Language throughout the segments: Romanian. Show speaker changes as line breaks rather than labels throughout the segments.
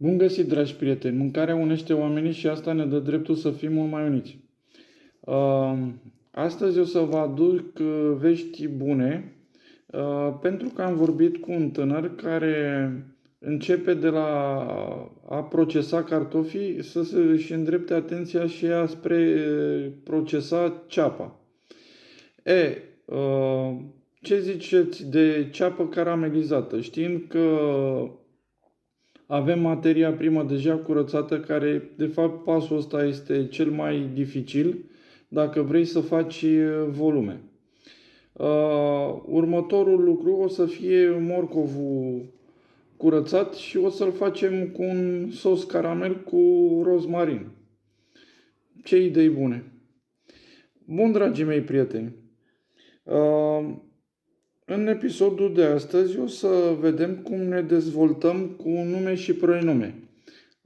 Bun găsit, dragi prieteni! Mâncarea unește oamenii și asta ne dă dreptul să fim mult mai uniți. Astăzi o să vă aduc vești bune, pentru că am vorbit cu un tânăr care începe de la a procesa cartofii să își îndrepte atenția și ea spre procesa ceapa. Ce ziceți de ceapă caramelizată? Știind că avem materia primă deja curățată, care, de fapt, pasul ăsta este cel mai dificil dacă vrei să faci volume. Următorul lucru o să fie morcovul curățat și o să-l facem cu un sos caramel cu rozmarin. Ce idei bune! Bun, dragii mei prieteni! În episodul de astăzi o să vedem cum ne dezvoltăm cu nume și pronume.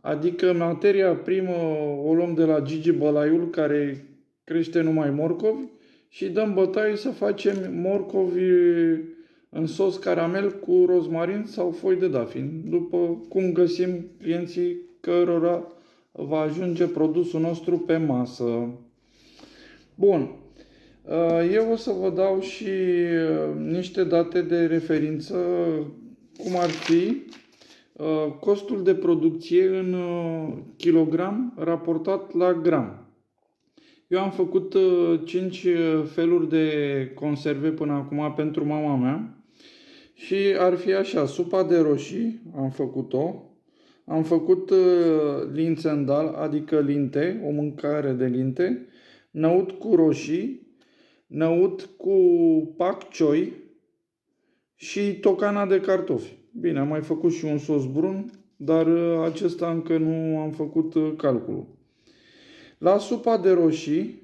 Adică materia primă o luăm de la Gigi Bălaiul, care crește numai morcovi, și dăm bătaie să facem morcovi în sos caramel cu rozmarin sau foi de dafin, după cum găsim clienții cărora va ajunge produsul nostru pe masă. Bun. Eu o să vă dau și niște date de referință, cum ar fi costul de producție în kilogram raportat la gram. Eu am făcut 5 feluri de conserve până acum pentru mama mea și ar fi așa: supa de roșii, am făcut-o, am făcut lințendal, adică linte, o mâncare de linte, năut cu roșii, năut cu pak choi și tocana de cartofi. Bine, am mai făcut și un sos brun, dar acesta încă nu am făcut calculul. La supa de roșii,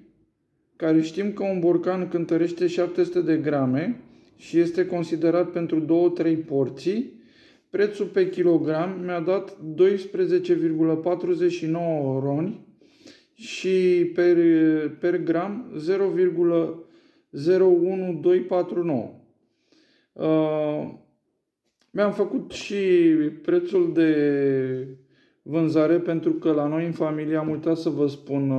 care știm că un borcan cântărește 700 de grame și este considerat pentru 2-3 porții, prețul pe kilogram mi-a dat 12,49 roni și per gram 0,01249. Mi-am făcut și prețul de vânzare, pentru că la noi în familie, am uitat să vă spun,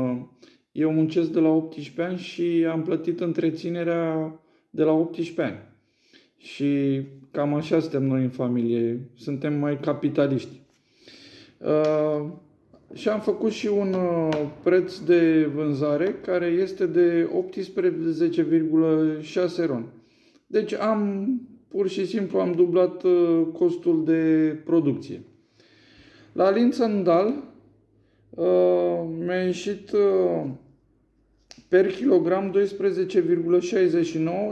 eu muncesc de la 18 ani și am plătit întreținerea de la 18 ani. Și cam așa suntem noi în familie, suntem mai capitaliști. Și am făcut și un preț de vânzare care este de 18,6 ron. Deci pur și simplu am dublat costul de producție. La lințendal mi-a ieșit per kilogram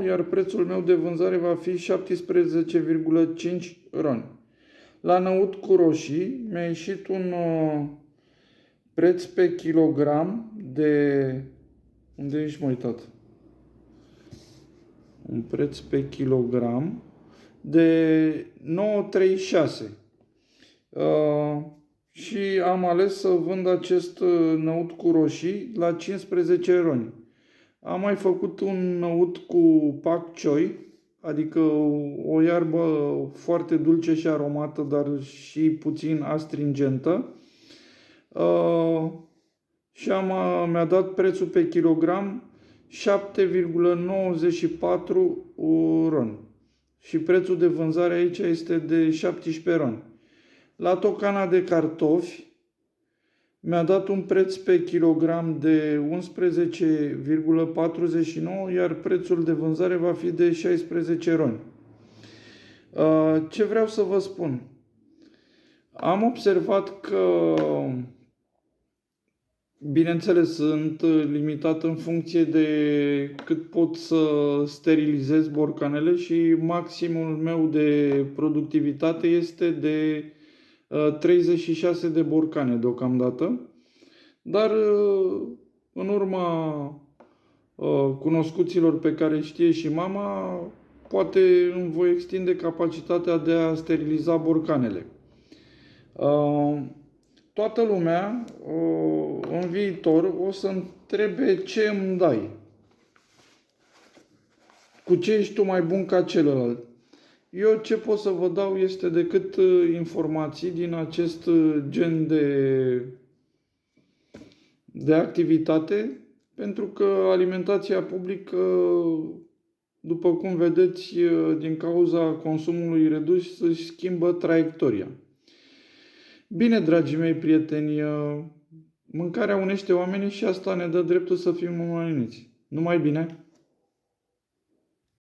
12,69, iar prețul meu de vânzare va fi 17,5 roni. La năut cu roșii mi-a ieșit un preț pe kilogram de... Unde ești, mă, uitat? Un preț pe kilogram de 9,36. Și am ales să vând acest năut cu roșii la 15 roni. Am mai făcut un năut cu pak choi, adică o iarbă foarte dulce și aromată, dar și puțin astringentă. Și mi-a dat prețul pe kilogram 7,94 ron. Și prețul de vânzare aici este de 17 ron. La tocana de cartofi mi-a dat un preț pe kilogram de 11,49, iar prețul de vânzare va fi de 16 roni. Ce vreau să vă spun? Am observat că, bineînțeles, sunt limitat în funcție de cât pot să sterilizez borcanele și maximul meu de productivitate este de 36 de borcane deocamdată. Dar în urma cunoscuților pe care știe și mama, poate îmi voi extinde capacitatea de a steriliza borcanele. Toată lumea în viitor o să întrebe: ce îmi dai? Cu ce ești tu mai bun ca celălalt? Eu ce pot să vă dau este decât informații din acest gen de activitate, pentru că alimentația publică, după cum vedeți, din cauza consumului redus, își schimbă traiectoria. Bine, dragii mei prieteni, mâncarea unește oamenii și asta ne dă dreptul să fim uniți. Numai bine!